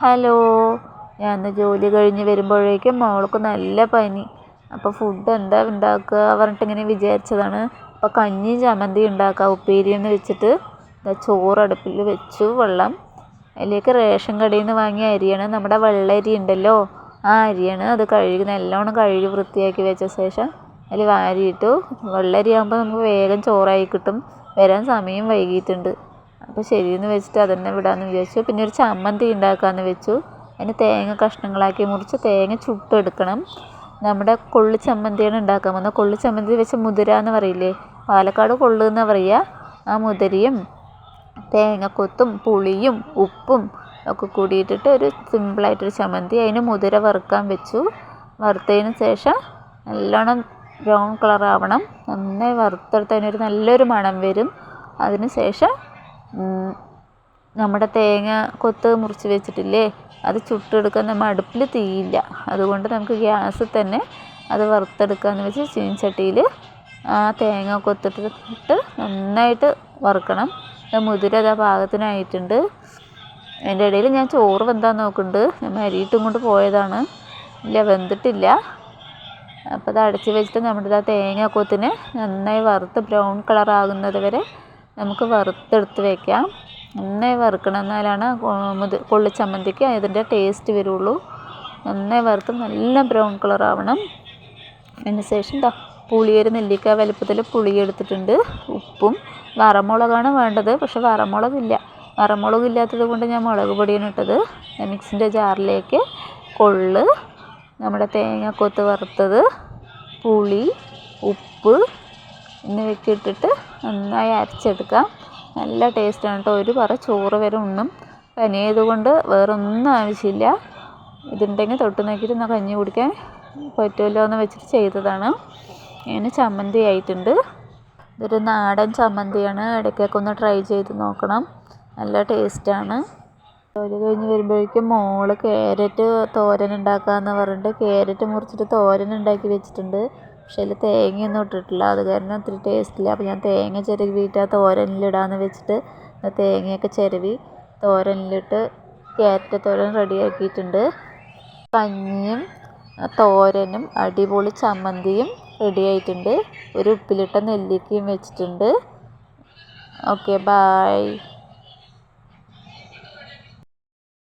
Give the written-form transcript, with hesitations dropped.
Hello, ഞാൻ ഇന്ന് ജോലി കഴിഞ്ഞ് വരുമ്പോഴേക്കും മോൾക്ക് നല്ല പനി. അപ്പോൾ ഫുഡ് എന്താ ഉണ്ടാക്കുക പറഞ്ഞിട്ട് ഇങ്ങനെ വിചാരിച്ചതാണ്. അപ്പോൾ കഞ്ഞിയും ചമ്മന്തി ഉണ്ടാക്കുക ഉപ്പേരിയെന്ന് വെച്ചിട്ട് ചോറ് അടുപ്പിൽ വെച്ചു. വെള്ളം അതിലേക്ക് റേഷൻ കടയിൽ നിന്ന് വാങ്ങിയ അരിയാണ്, നമ്മുടെ വെള്ളരി ഉണ്ടല്ലോ ആ അരിയാണ്. അത് കഴുകി നല്ലോണം കഴുകി വൃത്തിയാക്കി വെച്ച ശേഷം അതിൽ വാരിയിട്ടു. വെള്ളരി ആകുമ്പോൾ നമുക്ക് വേഗം ചോറായി കിട്ടും. വരാൻ സമയം വൈകിയിട്ടുണ്ട്. അപ്പോൾ ശരിയെന്ന് വെച്ചിട്ട് അതന്നെ വിടാമെന്ന് വിചാരിച്ചു. പിന്നെ ഒരു ചമ്മന്തി ഉണ്ടാക്കാമെന്ന് വെച്ചു. അതിന് തേങ്ങ കഷ്ണങ്ങളാക്കി മുറിച്ച് തേങ്ങ ചുട്ടെടുക്കണം. നമ്മുടെ കൊള്ളി ചമ്മന്തിയാണ് ഉണ്ടാക്കാൻ പോകുന്നത്. കൊള്ളി ചമ്മന്തി വെച്ച് മുതിര എന്ന് പറയില്ലേ, പാലക്കാട് കൊള്ളു എന്നാണ് പറയുക. ആ മുതിരയും തേങ്ങക്കൊത്തും പുളിയും ഉപ്പും ഒക്കെ കൂടിയിട്ടിട്ട് ഒരു സിമ്പിളായിട്ടൊരു ചമ്മന്തി. അതിന് മുതിര വറുക്കാൻ വെച്ചു. വറുത്തതിന് ശേഷം നല്ലോണം ബ്രൗൺ കളറാവണം. നന്നായി വറുത്തെടുത്ത് അതിനൊരു നല്ലൊരു മണം വരും. അതിന് ശേഷം നമ്മുടെ തേങ്ങ കൊത്ത് മുറിച്ച് വെച്ചിട്ടില്ലേ, അത് ചുട്ടെടുക്കാൻ നമ്മൾ അടുപ്പിൽ തീയില്ല. അതുകൊണ്ട് നമുക്ക് ഗ്യാസിൽ തന്നെ അത് വറുത്തെടുക്കാമെന്ന് വെച്ച് ചീനച്ചട്ടിയിൽ ആ തേങ്ങ കൊത്തിട്ടിട്ട് നന്നായിട്ട് വറുക്കണം. മുതിര അതാ പാകത്തിനായിട്ടുണ്ട്. അതിൻ്റെ ഇടയിൽ ഞാൻ ചോറ് വെന്താൻ നോക്കുന്നുണ്ട്. ഞാൻ അരിയിട്ടും കൊണ്ട് പോയതാണ്, ഇല്ല വെന്തിട്ടില്ല. അപ്പോൾ അത് അടച്ച് വെച്ചിട്ട് നമ്മുടെ ആ തേങ്ങ കൊത്തിനെ നന്നായി വറുത്ത് ബ്രൗൺ കളറാകുന്നത് വരെ നമുക്ക് വറുത്തെടുത്ത് വയ്ക്കാം. നന്നായി വറുക്കണം, എന്നാലാണ് കൊള്ളിച്ചമ്മന്തിക്ക് അതിൻ്റെ ടേസ്റ്റ് വരുള്ളൂ. നന്നായി വറുത്ത് നല്ല ബ്രൗൺ കളറാവണം. അതിന് ശേഷം പുളിയൊരു നെല്ലിക്ക വലുപ്പത്തിൽ പുളി എടുത്തിട്ടുണ്ട്. ഉപ്പും വറമുളകാണ് വേണ്ടത്, പക്ഷെ വറമുളകില്ല. വറമുളകില്ലാത്തത് കൊണ്ട് ഞാൻ മുളക് പൊടിയാണ് ഇട്ടത്. മിക്സിൻ്റെ ജാറിലേക്ക് കൊള്ള്, നമ്മുടെ തേങ്ങക്കൊത്ത് വറുത്തത്, പുളി, ഉപ്പ് എന്നിവയൊക്കെ ഇട്ടിട്ട് നന്നായി അരച്ചെടുക്കാം. നല്ല ടേസ്റ്റാണ് കേട്ടോ. ഒരു പറ ചോറ് വരെ ഉണ്ണും. പനിയായതുകൊണ്ട് വേറൊന്നും ആവശ്യമില്ല. ഇതുണ്ടെങ്കിൽ തൊട്ട് നോക്കിയിട്ട് എന്നാൽ കഞ്ഞി കുടിക്കാൻ പറ്റുമല്ലോ എന്ന് വെച്ചിട്ട് ചെയ്തതാണ്. അതിന് ചമ്മന്തി ആയിട്ടുണ്ട്. ഇതൊരു നാടൻ ചമ്മന്തിയാണ്. ഇടയ്ക്കൊക്കെ ഒന്ന് ട്രൈ ചെയ്ത് നോക്കണം, നല്ല ടേസ്റ്റാണ്. ജോലി കഴിഞ്ഞ് വരുമ്പോഴേക്കും മോള് ക്യാരറ്റ് തോരൻ ഉണ്ടാക്കാമെന്ന് പറഞ്ഞിട്ട് ക്യാരറ്റ് മുറിച്ചിട്ട് തോരൻ ഉണ്ടാക്കി വെച്ചിട്ടുണ്ട്. പക്ഷേ അതിൽ തേങ്ങയൊന്നും ഇട്ടിട്ടില്ല, അത് കാരണം ഒത്തിരി ടേസ്റ്റില്ല. അപ്പോൾ ഞാൻ തേങ്ങ ചിരവിയിട്ട് ആ തോരനിലിടാമെന്ന് വെച്ചിട്ട് തേങ്ങയൊക്കെ ചിരവി തോരനിലിട്ട് ക്യാരറ്റ് തോരൻ റെഡിയാക്കിയിട്ടുണ്ട്. കഞ്ഞിയും തോരനും അടിപൊളി ചമ്മന്തിയും റെഡിയായിട്ടുണ്ട്. ഒരു ഉപ്പിലിട്ട നെല്ലിക്കയും വെച്ചിട്ടുണ്ട്. Okay, bye.